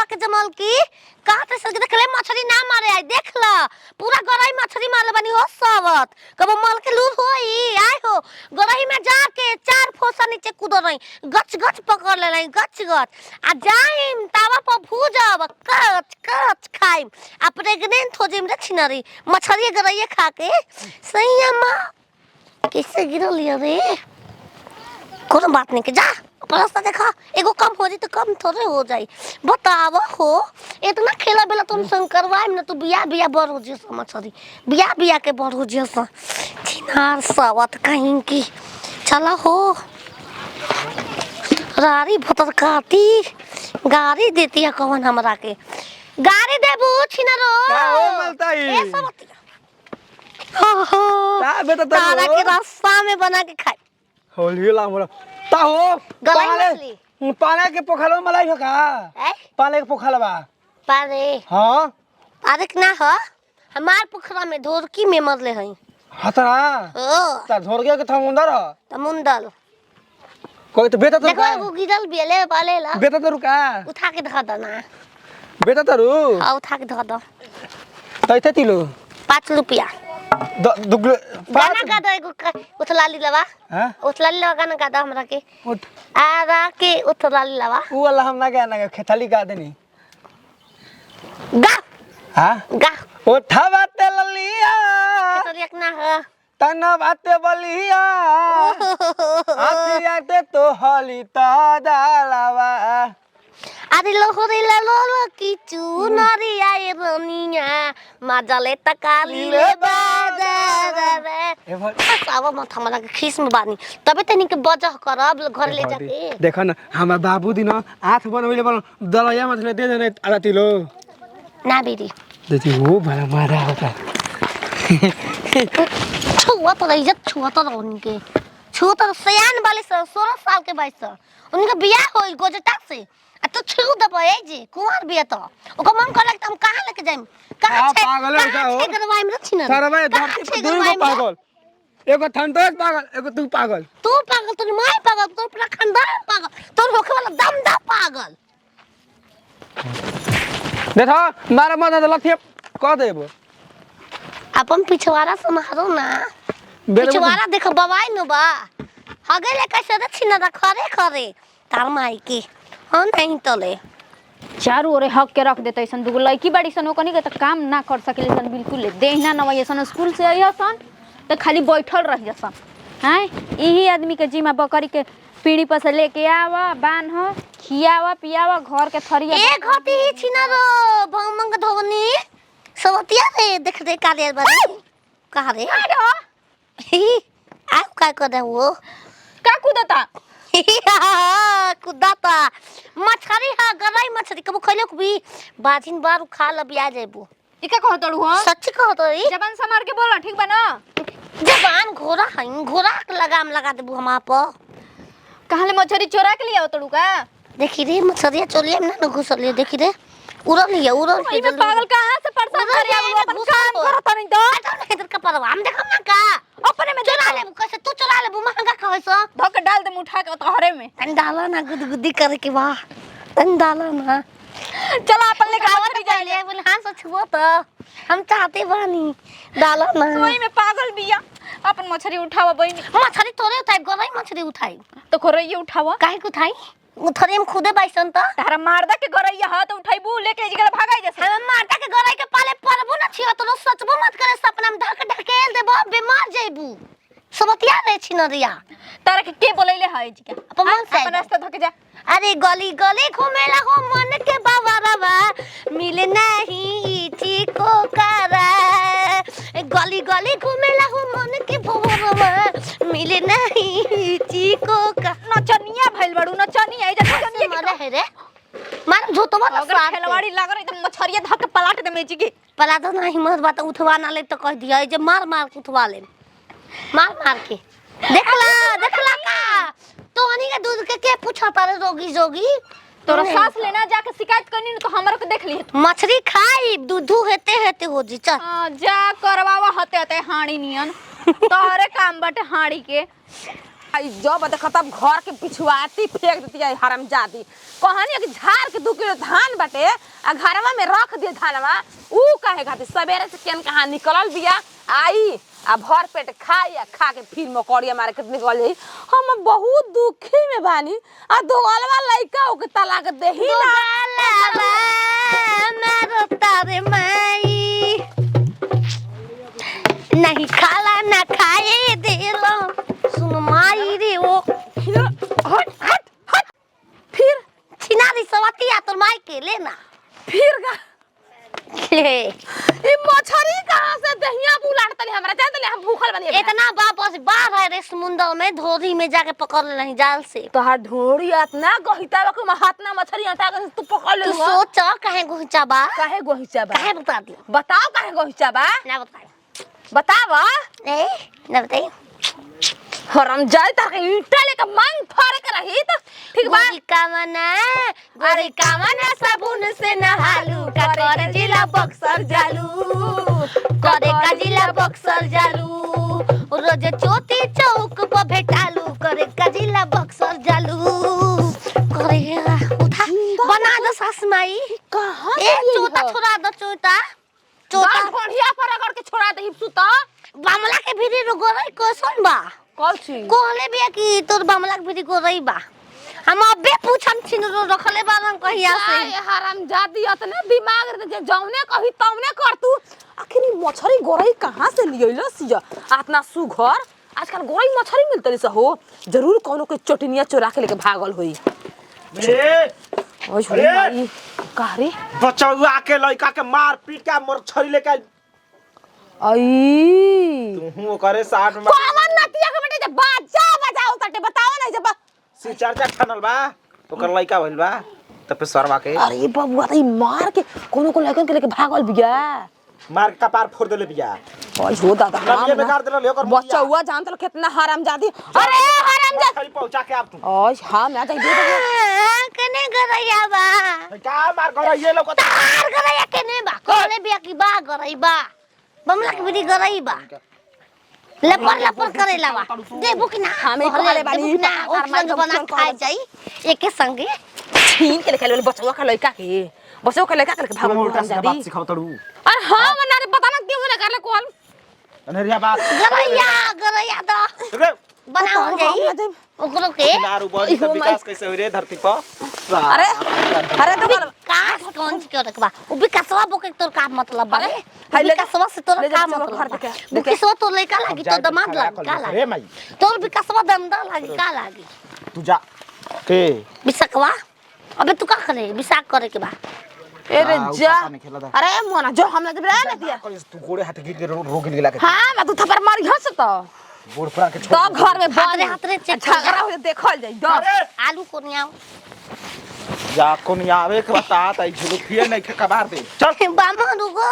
के जमल की कहते सर के देखले मछली ना मारे आई देख ला पूरा गरई मछली मारले बनी हो सबत कब मल के लूर होई आय हो गरई में जाके 4 फोसा नीचे कूद रही गच गच पकड़ ले रही गच गच आ जाइम तावा पर भूजब कच कच खाइम आ प्रेग्नेंट हो जिम रे छिनरी मछली गरई खा के सही अम्मा कैसे गिरल लिया रे कोनो बात नहीं के जा रास्ता देखा एगो कम हो जी तो कम थोड़े हो जाई बताव हो इतना खेला बेला तुम संग करवाइम ना तू बिया बिया बड़ हो जिस मछरी बिया बिया के बड़ हो जिस छिनार सावत कहीं की चला हो रारी भतर काटी गाड़ी देती है कौन हमरा के गाड़ी देबू छिनारो का हो मलताई ए सबतिया हो हो का बेटा तारा के रास्ता में बना के खाई होली ला मोरा ता हो गलाई मछली पाले के पोखरवा मलाई हो का ए पाले के पोखरवा पारे हां अरे ना हो हमार पोखरा में ढोरकी में मरले हई हतरा ओ ता झोर गया के समुंदर तमुंदल कोई तो बेटा तो देखो वो गिरल बेले वाले ला बेटा तो रुका उठा के धर दना बेटा तो रु हां उठा के धर दो तैते तिलो 5 रुपया दुगले गाना गा दो एगो उठला ली लवा हां उठला ली लवा गाना गा दो हमरा के उठ आरा के उठला ली लवा ऊ वाला हम ना गाना खेताली गा देनी गा हां गा उठावा ते ललिया तो एक ना हो तना बाते बलिया आतिया ते तो हली ता डालावा अरे लोहरी ला लोलो की चुनरी आए रनिया मजले तकाली ले बाजार रे ए भाई सावा मत हमरा के खीस में बानी तबे तनी के बजह करब घर ले जाके देखो ना हमर बाबू दिन आठ बनवेले बन दलया मतलब दे देने आधा किलो ना बेरी देती वो बड़ा मारा होता छुआ तो इज्जत छुआ तो उनके छुआ तो सयान वाले 16 साल के बाईस उनका बियाह होई गोजटा से आ तो छू दबे जे कुंवर बिया तो ओकर मन करे हम कहां लेके जाइम कहां छे पागल है का हो करवाइम न छिन सारा भाई धरती पे दू गो पागल एगो थंतोस पागल एगो तू पागल तू माय पागल तू पूरा खानदान पागल तोर होखे वाला दमदा पागल देखो मारा मत लथिया क देबो अपन पिछवाड़ा समारो ना पिछवाड़ा देख बवाई न बा हगे ले कैसे रे छिन दा खरे खरे तार माई के हां नहीं तले चारू ओरे हक के रख देते सन दुगो लड़की बड़ी सन ओकनी के त काम ना कर सकेले सन बिल्कुल देहना न वही सन स्कूल से आइया सन त खाली बैठल रह जसन हैं यही आदमी के जिम्मा बकरी के पीढ़ी पर से लेके आवा बांध हो खियावा पियावा घर के थरिया ए घटी ही छिना रो भमंग धवनी सबतिया रे देख दे काले बारे कहा रे आ का कर दे वो का कूदता कुदाता मछरी हा गराई मछरी कबो खइलो भी बाजिन बार खा ल बिया जेबू ई का कहतड़ू हो सच्ची कहत रे जबान संभार के बोल ठीक बा ना जबान घोड़ा हई घोड़ा के लगाम लगा देबू हम आप कहले मछरी चोरा के लिया तड़ू का देखी रे मछरिया चोलिया में ना घुसल ले देखी रे उड़ल लिया उड़ल ई में पागल कहां से परेशान करे अब अपन काम करत नहीं तो इधर का परवा हम देखम ना का अपने में चुरा ले कैसे तू चुरा ले महंगा कहै सो धक डाल दे उठा के तोहरे में अंडाला ना गुदगुदी करे के वाह अंडाला ना चला अपन ले मछरी जाए ले बोले हां सच वो तो हम चाहते बानी डाला ना सोई में पागल बिया अपन मछरी उठावा बहिनी मछरी तोरे उठाई गराई मछरी उठाई तो खोरैया उठावा काहे को उठाई उथरे में खुदे बाइसन त तारा मारदा के गरैया ह त उठाइबू लेके जिगला भागाई जैसे हम मारता के गराई के पाले परबो ना छियो तो सचबो मत करे सपना में धक ढकेल देबो बीमार जेबू सबतिया रे छिनरिया तारा के बोलैले है जी का अपन मन से अपन रास्ता धके जा अरे गली गली घूमेला हो मन के बाबरवा मिले नहीं चिको करा गली गली घूमेला हो मन के बाबरवा मिले नहीं चिको का नचनिया भइल बड़ू नचनिया जा नचनिया मरे है रे मार जो तो बता अगर खेलवाड़ी लाग रही तो मछरिया धक पलाट दे मेजी के पला तो ना हिम्मत बात उठवा ना ले तो कह दिया जे मार मार के उठवा ले मार के देखला का तो हनी के दूध के पूछा तारे रोगी जोगी तोरा सास लेना जाके शिकायत करनी न तो हमरो के देख ली मछली खाई दूध हेते हो जी चल जा करवावा हते हते हाड़ी नियन तोहरे काम बटे हाड़ी के आई जब देखत अब घर के पिछुआती फेंक देती है हरामजादी। कहनी है कि झाड़ के 2 किलो धान बाटे आ घरवा में रख दिए धानवा ऊ काहे खातिर सवेरे से केन कहां निकलल बिया आई आ भर पेट खाई आ खा के फिर मकड़िया मार के निकल जाई। हम बहुत दुखी में बानी आ दो अलवा लइका ओके तलाक देही ना मारो तारे माई नहीं खाला ना खाए देलो सुन माई रे ओ हट हट हट फिर छिना दी सवती आ तोर माई के लेना फिर का ले ई मछरी कहां से दहिया बुलाट तनी हमरा जान तले हम भूखल बनी इतना वापस बाहर है रे समुंदर में धोरी में जाके पकड़ ले नहीं जाल से तोहार ढोरी इतना गहिता बा कि हाथना मछरी हटा के तू पकड़ ले तू सोच काहे गोहिचा बा काहे गहिचा बा काहे बता दी बताओ काहे गहिचा बा ना बताई बतावा ए ना बताई हरम जाए त ईटा लेके मांग फाड़ के रही त ठीक बा गोरी कामना साबुन से नहालू का करे जिला बक्सर जालू करे का जिला बक्सर जालू रोज चोटी चौक पर भेटालू करे का जिला बक्सर जालू करे उठा बना दो सास माई कहां ए चोटा छोड़ा दो चोटा चोटा बढ़िया पर अगर के छोड़ा दही सुता बामला के भीरी गोरई कोसन बा कल छी कोहले बिया कि तोर बामला के भीरी गोरई बा हम अबे पूछन छिन रखले बारन कहिया से ए हरामजादी इतने दिमाग रे जे जौने कही तौने कर तू आखिर ई मछरी गोरई कहां से लियलस सिया इतना सुघर आजकल गोरई मछरी मिलतली से हो जरूर कोनो के चटनिया चोरा के लेके भागल होई ओए छोरी माई का रे बचौआ के लइका के मार पीट के मोर छरी लेके आई तू करे 60 में कौन नतिया के बेटे जे बाजा बजाओ तटे बताओ ना जे सी चर्चा ठनल बा ओकर लइका भइल बा त पे सरवा के अरे बबुआ त मार के कोनो को लेकन के लेके भागल बिया मार के कपार फोड़ देले बिया ओए हो दादा लबिए बेकार देले ओकर बच्चौआ जान त कितना हरामजादी अरे हरामजादी खरी पहुंचा के आप तू ओए हां मैं जाई दे दे कने गरैया बा का मार कर ये लोग तार गरैया कने बा कोहले बिया की बा गरई बा बमला के भीरी गरई बा लपर लपर करेला बा देबो कि ना हमें कहले बानी ना और संग बना खाए जाई एके संगे छीन के लेके बच्चौआ का लइका के बच्चौआ का लइका के लेके भागल उल्टा से बात हरामजादी सिखाव तड़ू अरे हां मना रे पता ना क्यों ना कर ले कॉल अनहरिया बात गरैया द रे बनाओ जाई ओकरो के नारू बॉडी का विकास कैसे हो रे धरती पर अरे अरे तो कास कौन के रखबा उ विकासवा बोके तोर का मतलब बा हाय ले विकासवा से तोर ले का जा मतलब घर बा देखे विकासवा तो लइका लागी तो दमाद लागी का रे लागी माई तोर विकासवा दमदा लागी का लागी तू जा के विशाखवा अबे तू का करे विशाख करे के बा ए रे जा अरे मोना जो हमने जब रहा ना दिया तू गोड़े हाथ गिर के रोग गिला के हां मैं तू थप्पड़ मारी हंस तो गोड़ फुरा के छोड़ तो घर में हाथ रे चेक झगड़ा हो देखल जाई दो आलू कोनिया जा कोन आवे के बता त झुलुकिए नहीं के कबार दे चल बामा रुको